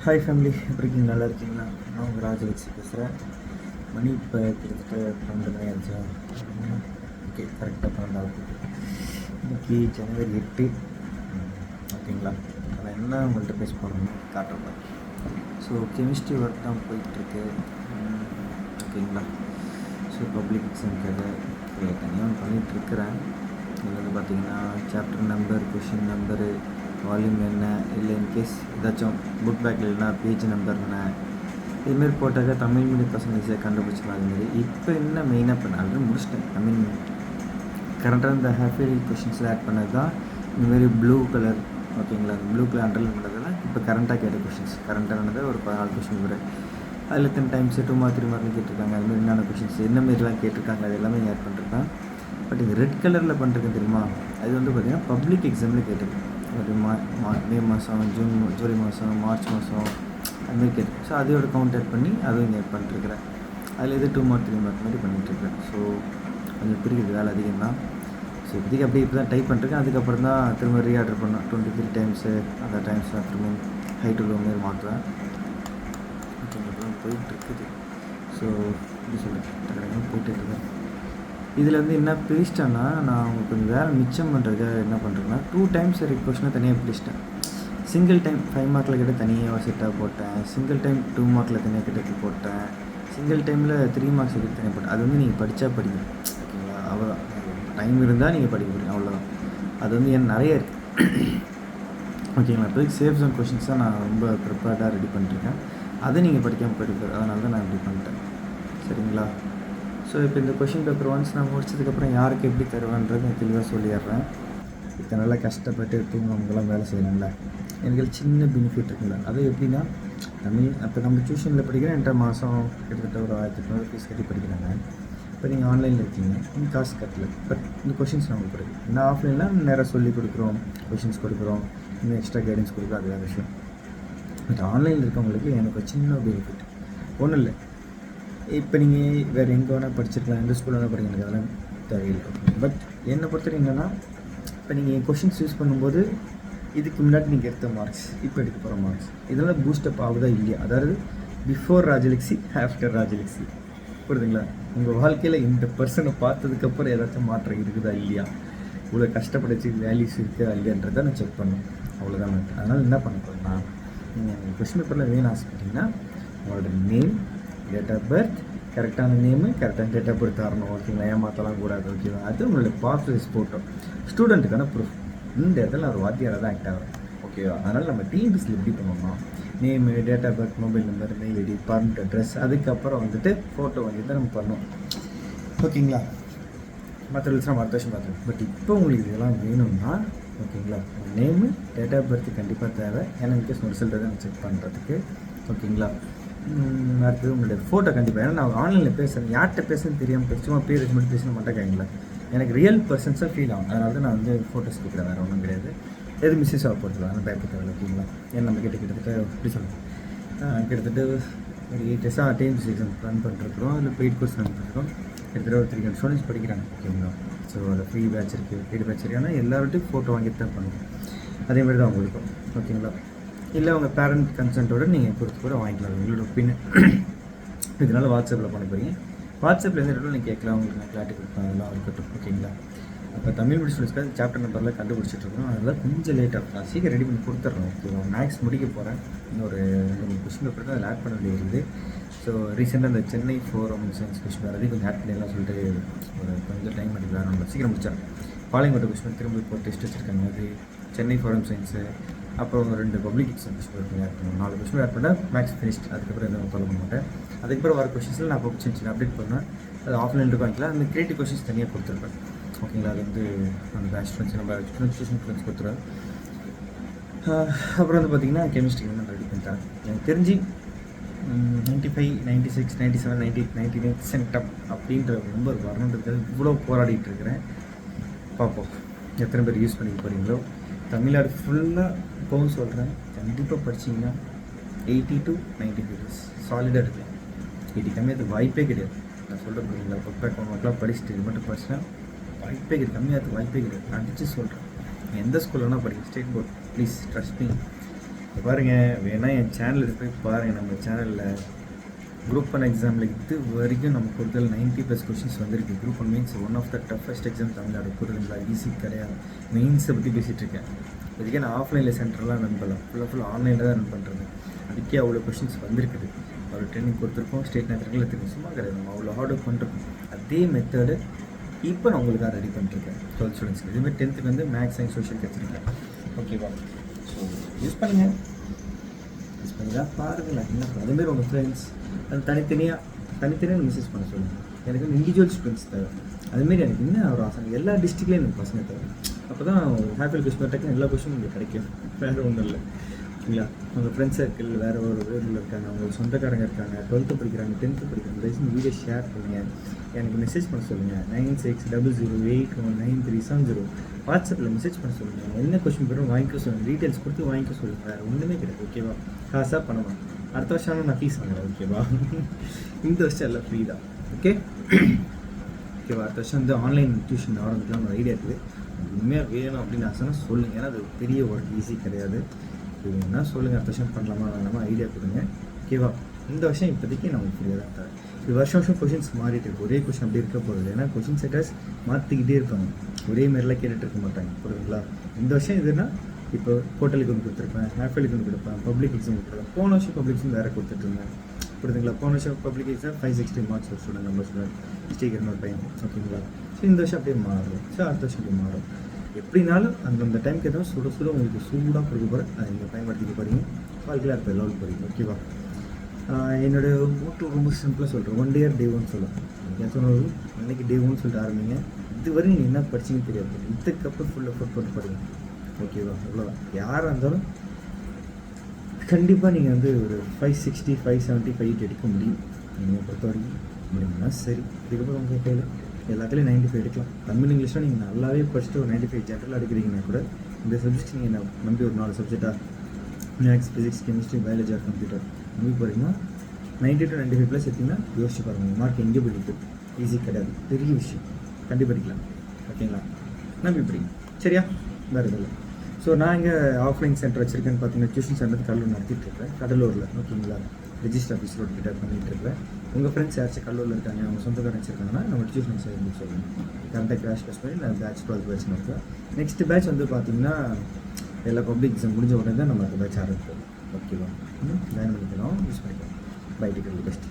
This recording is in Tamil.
ஹாய் ஃபேமிலி, எப்படி இருக்கீங்க? நல்லா இருக்கீங்களா? நான் உங்கள் ராஜலட்சி பேசுகிறேன். மணி இப்போ கிட்டத்தட்ட 12 மணி ஆச்சா? ஓகே, கரெக்டாக 12 இன்றைக்கி ஜனவரி 8. ஓகேங்களா? நான் என்ன உங்கள்கிட்ட பேச போகிறேன்னு காட்டுறேன். ஸோ கெமிஸ்ட்ரி ஒர்க் தான் போயிட்டுருக்கு. ஓகேங்களா? ஸோ பப்ளிக் எக்ஸாமுக்காக தனியாக பண்ணிகிட்ருக்கிறேன். இதில் வந்து பார்த்திங்கன்னா chapter number, question number, volume என்ன, இல்லை இன்கேஸ் ஏதாச்சும் புக் பேக்கில் இல்லைனா பேஜ் நம்பர் என்ன, இதுமாரி போட்டாக்க தமிழ் மீடியம் பசங்க ஈஸியாக கண்டுபிடிச்சிக்கலாம். அதுமாரி இப்போ என்ன மெயினாக பண்ண ஆல்ரெடி முடிச்சிட்டேன். ஐ மீன் கரெக்டாக இந்த ஹாஃப் இயர்லி கொஷின்ஸில் ஆட் பண்ணது தான் இந்தமாரி ப்ளூ கலர். ஓகேங்களா? அந்த ப்ளூ கலர் அண்டர்லைன் பண்ணுறதுலாம் இப்போ கரண்ட்டாக கேட்ட கொஷின்ஸ். கரண்ட்டானது ஒரு 14 கொஷின் வரும். அதில் எத்தனை டைம்ஸு 2 மார்க் 3 மார்க்னு கேட்டிருக்காங்க. அதுமாதிரி என்னென்ன கொஷின்ஸ் என்னமாரிலாம் கேட்டிருக்காங்க, அது எல்லாமே ஆட் பண்ணிருக்கேன். பட் இந்த ரெட் கலரில் பண்ணுறது தெரியுமா, அது வந்து பார்த்திங்கன்னா பப்ளிக் எக்ஸாமில் கேட்டிருக்கேன். ஒரு மே மாதம், ஜூலை மாதம், மார்ச் மாதம் அதுமாரி கேட்டிருக்கேன். ஸோ அதோட கவுண்ட் ஆட் பண்ணி அதுவும் இங்கே பண்ணிட்டுருக்கிறேன். அதில் இது 2 மார்க் 3 மார்க் மாதிரி பண்ணிகிட்ருக்கேன். ஸோ கொஞ்சம் பிரிக்கிறது வேலை அதிகம் தான். ஸோ இப்போதைக்கு அப்படியே இப்போ தான் டைப் பண்ணிருக்கேன். அதுக்கப்புறம் தான் திரும்ப ரீஆர்டர் பண்ணேன். 23 டைம்ஸு அந்த டைம்ஸ் நான் திரும்ப ஹை டு லோ மாரி மாற்றுவேன். ஓகேங்களா? போயிட்டுருக்குது. ஸோ எப்படி சொல்கிறேன், போயிட்டு இருக்கேன். இதில் வந்து என்ன பிரிச்சிட்டேன்னா, நான் உங்களுக்கு கொஞ்சம் வேலை மிச்சம் பண்ணுறதுக்காக என்ன பண்ணுறேன்னா 2 டைம்ஸ் கொஷினை தனியாக பிரிச்சிட்டேன். சிங்கிள் டைம் 5 மார்க்கில் கிட்ட தனியாக செட்டாக போட்டேன். சிங்கிள் டைம் 2 மார்க்கில் தனியாக கிட்ட போட்டேன். சிங்கிள் டைமில் 3 மார்க்ஸ் கிட்ட தனியாக போட்டேன். அது வந்து நீங்கள் படித்தா படிங்க. ஓகேங்களா? அவ்வளோதான். டைம் இருந்தால் நீங்கள் படிக்க முடியும், அவ்வளோதான். அது வந்து என் நிறைய இருக்குது. ஓகேங்களா? இப்போதைக்கு சேஃப் ஜோன் கொஷின்ஸ் தான் நான் ரொம்ப ப்ரிப்பேர்டாக ரெடி பண்ணிட்டுருக்கேன். அதை நீங்கள் படிக்காமல் போயிட்டு, அதனால தான் நான் இப்படி பண்ணிட்டேன். சரிங்களா? ஸோ இப்போ இந்த கொஷின் பேப்பர் ஒன்ஸ் நான் முடிச்சதுக்கப்புறம் யாருக்கு எப்படி தருவேன்றது நான் தெளிவாக சொல்லிடுறேன். இத்தனை நல்லா கஷ்டப்பட்டு தூங்குறவங்களாம் வேலை செய்யணும்ல, எனக்கு சின்ன பெனிஃபிட் இருக்குல்ல. அது எப்படின்னா, தமிழ் அப்போ நம்ம டியூஷனில் படிக்கிறேன். என்கிட்ட மாதம் கிட்டத்தட்ட ஒரு 1800 ஃபீஸ் கட்டி படிக்கிறாங்க. இப்போ நீங்கள் ஆன்லைனில் இருக்கீங்க, நீங்கள் காசு கட்டல. பட் இந்த கொஷின்ஸ் நான் உங்களுக்கு படிக்கிறேன். இந்த ஆஃப்லைனில் நேராக சொல்லி கொடுக்குறோம், கொஷின்ஸ் கொடுக்குறோம், இன்னும் எக்ஸ்ட்ரா கைடன்ஸ் கொடுக்குறோம், அது வேறு விஷயம். பட் ஆன்லைனில் இருக்கவங்களுக்கு எனக்கு சின்ன பெனிஃபிட் ஒன்றும் இல்லை. இப்போ நீங்கள் வேறு எங்கே வேணால் படிச்சிருக்கலாம், எந்த ஸ்கூலில் வேணால் படிக்க, அதெல்லாம் தேவையில்லை. பட் என்னை பொறுத்தவரைக்கும் என்னென்னா, இப்போ நீங்கள் கொஷின்ஸ் யூஸ் பண்ணும்போது இதுக்கு முன்னாடி நீங்கள் எடுத்த மார்க்ஸ், இப்போ எடுக்க போகிற மார்க்ஸ், இதெல்லாம் பூஸ்டப் ஆகுதா இல்லையா, அதாவது பிஃபோர் ராஜலக்ஷி, ஆஃப்டர் ராஜலக்ஷி, புரியுதுங்களா? உங்கள் வாழ்க்கையில் இந்த பர்சனை பார்த்ததுக்கப்புறம் ஏதாச்சும் மாற்றம் இருக்குதா இல்லையா, இவ்வளோ கஷ்டப்படச்சு வேல்யூஸ் இருக்குதா இல்லையான்றதை நான் செக் பண்ணணும். அவ்வளோதான். அதனால் என்ன பண்ண போகிறேன்னா, நீங்கள் கொஷின் பேப்பரில் வேணும் ஆசைப்பட்டீங்கன்னா உங்களோட நேம், டேட் ஆஃப் பர்த், கரெக்டான நேமு, கரெக்டான டேட் ஆஃப் பர்த் தரணும். ஓகேங்களா? ஏமாற்றலாம் கூடாது. ஓகேவா? அது உங்களோட பாஸ்போர்ட் ஃபோட்டோ, ஸ்டூடெண்ட்டுக்கான ப்ரூஃப். இந்த இடத்துல ஒரு வாத்தியாராக தான் ஆக்ட் ஆகும். ஓகேவா? அதனால் நம்ம டிஎன்பிஎஸ்சியில் எப்படி பண்ணோம்னா, name, date of birth, mobile number, mail ID, permanent address, அதுக்கப்புறம் வந்துட்டு ஃபோட்டோ வாங்கி தான் நம்ம பண்ணோம். ஓகேங்களா? மற்ற விஷயம் அடுத்த வருஷம் பார்த்துருவோம். பட் இப்போ உங்களுக்கு இதெல்லாம் வேணும்னா, ஓகேங்களா, நேமு, டேட் ஆஃப் பர்த் கண்டிப்பாக தேவை. ஏன்னா இன்கேஸ் ரிசல்ட்டை தான் செக் பண்ணுறதுக்கு. ஓகேங்களா? அடுத்தது உங்களுடைய ஃபோட்டோ கண்டிப்பாக. ஏன்னா நான் ஆன்லைனில் பேசுகிறேன், யார்கிட்ட பேசுன்னு தெரியாமல் சும்மா பேர் வச்சு மட்டும் பேசணும் மாட்டேங்காங்களா. எனக்கு ரியல் பர்சன்ஸாக ஃபீல் ஆகும். அதனால தான் நான் வந்து ஃபோட்டோஸ் கொடுக்குறேன், வேறு ஒன்றும் கிடையாது. எது மிஸ்ஸஸ் ஆக போகிறது ஆனால் பயப்பட தேவை. ஓகேங்களா? ஏன்னா நம்ம கிட்டத்தட்ட எப்படி சொல்லுவோம், கிட்டத்தட்ட ஒரு 8 இயர்ஸாக டிஎன்பிஎஸ்சி எக்ஸாம் ரன் பண்ணிட்டுருக்குறோம். அதில் பெய்ட் கோர்ஸ் ரன் பண்ணிருக்கோம். கிட்டத்தட்ட ஒரு 300 ஸ்டூடெண்ட்ஸ் படிக்கிறாங்க. ஓகேங்களா? ஸோ அதில் ஃப்ரீ பேட்ச் இருக்குது, பெய்டு பேட்ச் இருக்குது. ஆனால் எல்லார்ட்டையும் ஃபோட்டோ வாங்கிட்டு தான் பண்ணுவோம். அதேமாதிரி தான் உங்களுக்கும். ஓகேங்களா? இல்லை உங்கள் பேரண்ட் கன்சென்ட்டோடு நீங்கள் கொடுத்து கூட வாங்கிக்கலாம். உங்களோட பின் இதனால் வாட்ஸ்அப்பில் பண்ண போகிறீங்க. வாட்ஸ்அப்பில் எந்த இடத்துல நீங்கள் கேட்கலாம், உங்களுக்கு நான் கிளாரிட்டி கொடுப்பேன், அதெல்லாம் இருக்கட்டும். ஓகேங்களா? அப்போ தமிழ் மீடியம் ஸ்டூடெண்ட்ஸ்க்காக சாப்டர் நம்பரில் கண்டுபிடிச்சிட்ருக்கோம். அதெல்லாம் கொஞ்சம் லேட்டாக நான் சீக்கிரம் ரெடி பண்ணி கொடுத்துட்றேன். ஓகேவா? மேக்ஸ் முடிக்க போகிறேன். இன்னொரு 2 கொஸ்டின் பேப்பர் தான் அதில் ஆட் பண்ண வேண்டியது. ஸோ ரீசெண்டாக அந்த Chennai forum science question paper அதையும் கொஞ்சம் ஆட் பண்ணிடலாம் சொல்லிட்டு ஒரு கொஞ்சம் டைம் எடுக்கலாம். நம்ம சீக்கிரம் முடித்தேன். பாளையங்கோட்டை கொஸ்டின் திரும்ப இப்போ டெஸ்ட் வச்சுருக்காங்க. அது சென்னை ஃபோரம் சயின்ஸு, அப்புறம் 2 public exam question paper add பண்ணணும். 4 கொஸ்டின் ஆட் பண்ணால் மேக்ஸ் ஃபினிஷ்ட். அதுக்கப்புறம் எதுவும் சொல்ல மாட்டேன். அதுக்கப்புறம் வர கொஸ்டின்ஸில் நான் இப்போ சின்ன அப்டேட் பண்ணேன். அது ஆஃப்லைன் வாங்கிக்கலாம். அந்த கிரியேட்டிவ் கொஸ்டின்ஸ் தனியாக கொடுத்துருப்பேன். ஓகேங்களா? அது வந்து அந்த பேட்ச் ஸ்டூடெண்ட்ஸ் நம்ம டியூஷன் ஸ்டூடெண்ட்ஸ் கொடுத்துருவேன். அப்புறம் வந்து பார்த்திங்கன்னா கெமிஸ்ட்ரி வந்து நான் ரெடி பண்ணிட்டேன். எனக்கு தெரிஞ்சு 95, 96, 97, 98, 99% அப்படின்ற நம்பர் வரணுன்றது இவ்வளோ போராடிட்டு இருக்கிறேன். பார்ப்போம் எத்தனை பேர் யூஸ் பண்ணிக்க போகிறீங்களோ. தமிழ்நாடு ஃபுல்லாக இப்போவும் சொல்கிறேன், கண்டிப்பாக படிச்சிங்கன்னா 80 to 90 சாலிடாக இருக்குது. 80 கம்மியாக வாய்ப்பே கிடையாது. நான் சொல்ல போகிறீங்களா, பக்கம் மக்களாக படிச்சுட்டு இது மட்டும் படிச்சுன்னா வாய்ப்பே கிடையாது. கம்மியாக வாய்ப்பே கிடையாது. நான் அடிச்சு சொல்கிறேன். எந்த ஸ்கூல் வேணால் படிக்க, state board, please trust me. இப்போ பாருங்கள், வேணால் என் சேனலில் போய் பாருங்கள். நம்ம சேனலில் குரூப் 1 எக்ஸாமில் இது வரைக்கும் நம்ம பொறுத்தல் 90+ கொஷின்ஸ் வந்திருக்கு. Group 1 means one of the toughest exam Tamil Nadu. புரியுதுங்களா? ஈஸி கிடையாது. மெயின்ஸை பற்றி பேசிகிட்டு இருக்கேன். இதுக்கே நான் ஆஃப்லைனில் சென்டர்லாம் ரன் பண்ணலாம், ஃபுல்லாக ஆன்லைனில் தான் ரன் பண்ணுறது. அதுக்கே அவ்வளோ கொஷின்ஸ் வந்திருக்குது. அவ்வளோ ட்ரைனிங் கொடுத்துருக்கோம். ஸ்டேட் நேரத்தில் தெரியும், சும்மா கிடையாது. நம்ம அவ்வளோ ஹார்ட் ஒர்க் பண்ணிருக்கோம். அதே மெத்தடு இப்போ நான் உங்களுக்காக ரெடி பண்ணிருக்கேன் 12th ஸ்டூடெண்ட்ஸ்க்கு. இதுமாதிரி 10th வந்து மேக்ஸ், சயின்ஸ், சோஷியல் கற்றுருக்கேன். ஓகேவா? ஸோ யூஸ் பண்ணுங்கள், யூஸ் பண்ணி தான் பாருங்கள். என்ன அதேமாரி உங்கள் ஃப்ரெண்ட்ஸ் அது தனித்தனியாக மெசேஜ் பண்ண சொல்லுங்கள். எனக்கு வந்து இண்டிவிஜுவல் ஸ்டூடெண்ட்ஸ் தேவை. அதுமாரி எனக்கு இன்னும் ஒரு ஆசை, எல்லா டிஸ்ட்ரிக்ட்லேயும் எனக்கு பசங்க தேவை. அப்போ தான் ஒரு ஹேப்பியல் கொஸ்டின் டக்குன்னு எல்லா கொஸ்டினும் உங்களுக்கு கிடைக்கும். வேறு ஒன்றும் இல்லை இல்லையா? உங்கள் ஃப்ரெண்ட்ஸ் சர்க்கிள் வேறு ஒரு ஊரில் இருக்காங்க, அவங்க சொந்தக்காரங்க இருக்காங்க, 12th படிக்கிறாங்க, 10th படிக்கிறாங்க. தயவுசெய்து வீடியோ ஷேர் பண்ணுங்கள், எனக்கு மெசேஜ் பண்ண சொல்லுங்கள். 9600819370 வாட்ஸ்அப்பில் மெசேஜ் பண்ண சொல்லுங்கள். என்ன கொஸ்டின் பேரும் வாங்கிக்க சொல்லுங்கள், டீட்டெயில்ஸ் கொடுத்து வாங்கிக்க சொல்லுங்கள். வேறு ஒன்றுமே கிடையாது. ஓகேவா? காசாக பண்ணுவேன். அடுத்த வருஷம் நான் ஃபீஸ் வாங்குறேன். ஓகேவா? இந்த வருஷம் எல்லாம் ஃப்ரீ தான். ஓகே ஓகேவா? அடுத்த வருஷம் வந்து ஆன்லைன் டியூஷன் ஆரம்பிக்கலாம் ஒரு ஐடியா இருக்குது. உண்மையாக வேணும் அப்படின்னு ஆசைன்னா சொல்லுங்கள். ஏன்னா அது பெரிய ஒர்க், ஈஸி கிடையாது. இது என்ன சொல்லுங்கள், அடுத்த வருஷம் பண்ணலாமா வேணாமா ஐடியா கொடுங்க. ஓகேவா? இந்த வருஷம் இப்போதைக்கு நமக்கு ஃப்ரீயாக தான் தரேன். இது வருஷம் கொஷின்ஸ் மாறிட்டு இருக்கு. ஒரே கொஷின் அப்படி இருக்க போகிறது. ஏன்னா கொஷின் செட்டர்ஸ் மாற்றிக்கிட்டே இருப்பாங்க, ஒரே மாரிலாம் கேட்டுட்டு இருக்க மாட்டாங்க. புரியுதுங்களா? இந்த வருஷம் இதுனா இப்போ போர்ட்டலுக்கு ஒன்று கொடுத்துருப்பேன், ஹேஃபேலுக்கு ஒன்று கொடுப்பேன், பப்ளிக் எக்ஸாம் கொடுத்துருப்பேன். போன வருஷம் பப்ளிக் எக்ஸாம் வேறு கொடுத்துட்ருந்தேன். புரியுதுங்களா? போன வருஷம் பப்ளிக் எக்ஸாம் 560 மார்க்ஸ் ஒரு ஸ்டூடெண்ட், நம்ம ஸ்டூடெண்ட் ஸ்டீக்கர்னு ஒரு பையன். ஓகேங்களா? ஸோ இந்த வருஷம் அப்படியே மாறும். ஸோ அடுத்த வருஷம் அப்படி மாறும். எப்படினாலும் அந்தந்த டைமுக்கு எதாவது சுட உங்களுக்கு சூடாக கொடுக்க போகிறேன். அதை நீங்கள் பயன்படுத்திக்க போகிறீங்க. வாழ்க்கையில் அடுத்த லெவல் போகிறீங்க. ஓகேவா? என்னோடய மோட்டோ ரொம்ப சிம்பிளாக சொல்கிறேன். 1 day day 1 சொல்லலாம். எனக்கு சொன்னது அன்றைக்கி day 1 சொல்லிட்டு ஆரம்பிங்க. இதுவரை நீங்கள் என்ன படிச்சிங்கன்னு தெரியாது. இதுக்கப்புறம் ஃபுல் எஃபோர்ட் போட்டு படிங்க. ஓகேவா? அவ்வளோதான். யாராக இருந்தாலும் கண்டிப்பாக நீங்கள் வந்து ஒரு 560 570 580 எடுக்க முடியும். நீங்கள் பொறுத்த வரைக்கும் முடியும்னா சரி. இதுக்கப்புறம் உங்கள் கையில் எல்லாத்துலேயும் 95 எடுக்கலாம். தமிழ் இங்கிலீஷில் நீங்கள் நல்லாவே படிச்சுட்டு ஒரு 95 ஜென்ரலாக எடுக்கிறீங்கன்னா கூட இந்த சப்ஜெக்ட் நீங்கள் நம்பி ஒரு 4 சப்ஜெக்டாக maths, physics, chemistry, biology or computer நம்பி போகிறீங்கன்னா 90 to 95+ எடுத்திங்கன்னா யோசிச்சு பாருங்கள். மார்க் எங்கே போயிட்டு ஈஸி கிடையாது, பெரிய விஷயம். கண்டிப்பாக படிக்கலாம். ஓகேங்களா? நம்பி படிங்க. சரியா? வேறு இதில் ஸோ நான் இங்கே ஆஃப்லைன் சென்டர் வச்சுருக்கேன்னு பார்த்தீங்கன்னா டியூஷன் சென்டர் கடலூர் நடத்திட்டுருக்கேன். கடலூரில். ஓகேங்களா? ரெஜிஸ்டர் ஆஃபீஸ் ரோட் கிட்ட பண்ணிகிட்ருக்கேன். உங்கள் ஃப்ரெண்ட்ஸ் யாராச்சும் கடலூரில் இருக்காங்க, அவங்க சொந்தக்காரங்க வச்சுருக்காங்கன்னா நம்ம டியூஷன் சேர்ந்து சொல்லுங்கள். கரெக்டாக கிராஷ் பாஸ் பண்ணி நான் பேட்ச் 12 பேட்ச்னு இருக்கேன். நெக்ஸ்ட் பேட்ச் வந்து பார்த்தீங்கன்னா எல்லா பப்ளிக் எக்ஸாம் முடிஞ்ச உடனே தான் நம்ம அந்த பேட்ச் ஆரம்பிப்போம். ஓகேவா? ஜாயின் பண்ணிக்கலாம், யூஸ் பண்ணிக்கலாம். Buy ticket best.